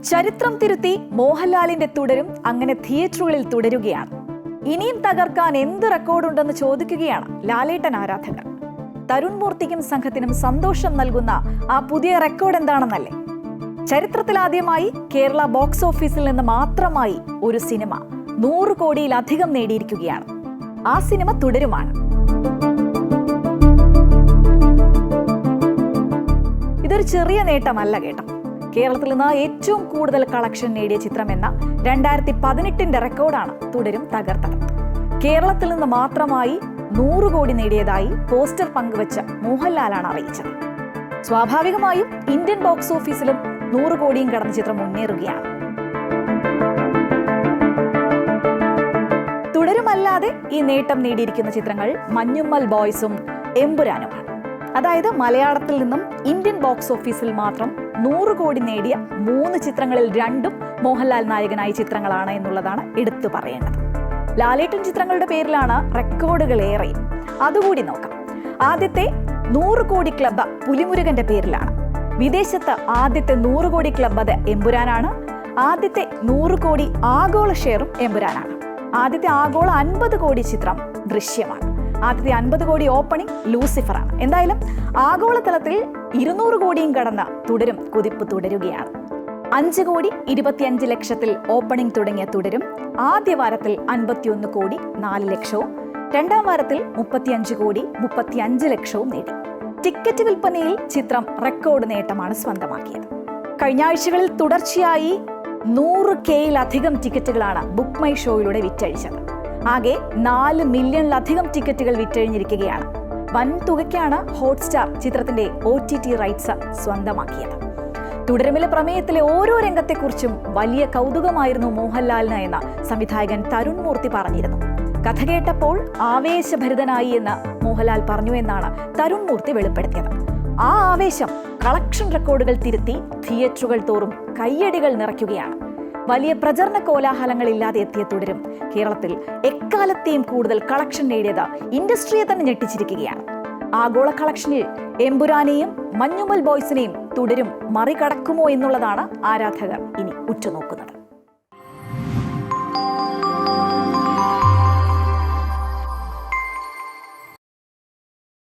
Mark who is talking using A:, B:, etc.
A: ചരിത്രം തിരുത്തി മോഹൻലാലിന്റെ തുടരും അങ്ങനെ തിയേറ്ററുകളിൽ തുടരുകയാണ്. ഇനിയും തകർക്കാൻ എന്ത് റെക്കോർഡുണ്ടെന്ന് ചോദിക്കുകയാണ് ലാലേട്ടൻ ആരാധകർ. തരുൺ മൂർത്തിക്കും സംഘത്തിനും സന്തോഷം നൽകുന്ന ആ പുതിയ റെക്കോർഡ് എന്താണെന്നല്ലേ? ചരിത്രത്തിലാദ്യമായി കേരള ബോക്സ് ഓഫീസിൽ നിന്ന് മാത്രമായി ഒരു സിനിമ 100 കോടിയിലധികം നേടിയിരിക്കുകയാണ്. ആ സിനിമ തുടരുമാണ്. ഇതൊരു ചെറിയ നേട്ടമല്ല കേട്ടോ. കേരളത്തിൽ നിന്ന് ഏറ്റവും കൂടുതൽ കളക്ഷൻ നേടിയ ചിത്രമെന്ന 2018 റെക്കോർഡാണ് തുടരും തകർത്തത്. കേരളത്തിൽ നിന്ന് മാത്രമായി 100 കോടി നേടിയതായി പോസ്റ്റർ പങ്കുവച്ച മോഹൻലാലാണ് അറിയിച്ചത്. സ്വാഭാവികമായും ഇന്ത്യൻ ബോക്സ് ഓഫീസിലും 100 കോടിയും കടന്ന ചിത്രം മുന്നേറുകയാണ്. തുടരുമല്ലാതെ ഈ നേട്ടം നേടിയിരിക്കുന്ന ചിത്രങ്ങൾ മഞ്ഞുമ്മൽ ബോയ്സും എമ്പുരാനുമാണ്. അതായത് മലയാളത്തിൽ നിന്നും ഇന്ത്യൻ ബോക്സ് ഓഫീസിൽ മാത്രം 100 കോടി നേടിയ 3 ചിത്രങ്ങളിൽ 2 മോഹൻലാൽ നായകനായ ചിത്രങ്ങളാണ് എന്നുള്ളതാണ് എടുത്തു പറയേണ്ടത്. ലാലേട്ടൻ ചിത്രങ്ങളുടെ പേരിലാണ് റെക്കോർഡുകളേറെ. അതുകൂടി നോക്കാം. ആദ്യത്തെ 100 കോടി ക്ലബ്ബ് പുലിമുരുകന്റെ പേരിലാണ്. വിദേശത്ത് ആദ്യത്തെ 100 കോടി ക്ലബ്ബ് അത് എമ്പുരാനാണ്. ആദ്യത്തെ 100 കോടി ആഗോള ഷെയറും എമ്പുരാനാണ്. ആദ്യത്തെ ആഗോള 50 കോടി ചിത്രം ദൃശ്യമാണ്. ആദ്യത്തെ 50 കോടി ഓപ്പണിംഗ് ലൂസിഫറാണ്. എന്തായാലും ആഗോളതലത്തിൽ 200 കോടിയും കടന്ന തുടരും കുതിപ്പ് തുടരുകയാണ്. 5 കോടി 25 ലക്ഷത്തിൽ ഓപ്പണിംഗ് തുടങ്ങിയ തുടരും ആദ്യ വാരത്തിൽ 51 കോടി 4 ലക്ഷവും രണ്ടാം വാരത്തിൽ 35 കോടി 35 ലക്ഷവും നേടി. ടിക്കറ്റ് വിൽപ്പനയിൽ ചിത്രം റെക്കോർഡ് നേട്ടമാണ് സ്വന്തമാക്കിയത്. കഴിഞ്ഞ ആഴ്ചകളിൽ തുടർച്ചയായി 100Kയിലധികം ടിക്കറ്റുകളാണ് ബുക്ക് മൈ ഷോയിലൂടെ വിറ്റഴിച്ചത്. ആകെ 4 മില്യണിലധികം ടിക്കറ്റുകൾ വിറ്റഴിഞ്ഞിരിക്കുകയാണ്. വൻ തുകയ്ക്കാണ് ഹോട്ട്സ്റ്റാർ ചിത്രത്തിന്റെ OTT റൈറ്റ്സ് സ്വന്തമാക്കിയത്. തുടരുമിലെ പ്രമേയത്തിലെ ഓരോ രംഗത്തെക്കുറിച്ചും വലിയ കൗതുകമായിരുന്നു മോഹൻലാലിന് എന്ന് സംവിധായകൻ തരുൺ മൂർത്തി പറഞ്ഞിരുന്നു. കഥ കേട്ടപ്പോൾ ആവേശഭരിതനായി എന്ന് മോഹൻലാൽ പറഞ്ഞു എന്നാണ് തരുൺ മൂർത്തി വെളിപ്പെടുത്തിയത്. ആ ആവേശം കളക്ഷൻ റെക്കോർഡുകൾ തിരുത്തി തിയേറ്ററുകൾ തോറും കയ്യടികൾ നിറയ്ക്കുകയാണ്. വലിയ പ്രചരണ കോലാഹലങ്ങളില്ലാതെ എത്തിയ തുടരും കേരളത്തിൽ എക്കാലത്തെയും കൂടുതൽ കളക്ഷൻ നേടിയത് ഇൻഡസ്ട്രിയെ തന്നെ ഞെട്ടിച്ചിരിക്കുകയാണ്. ആഗോള കളക്ഷനിൽ എമ്പുരാനെയും മഞ്ഞുമ്മൽ ബോയ്സിനെയും തുടരും മറികടക്കുമോ എന്നുള്ളതാണ് ആരാധകർ ഇനി ഉറ്റുനോക്കുന്നത്.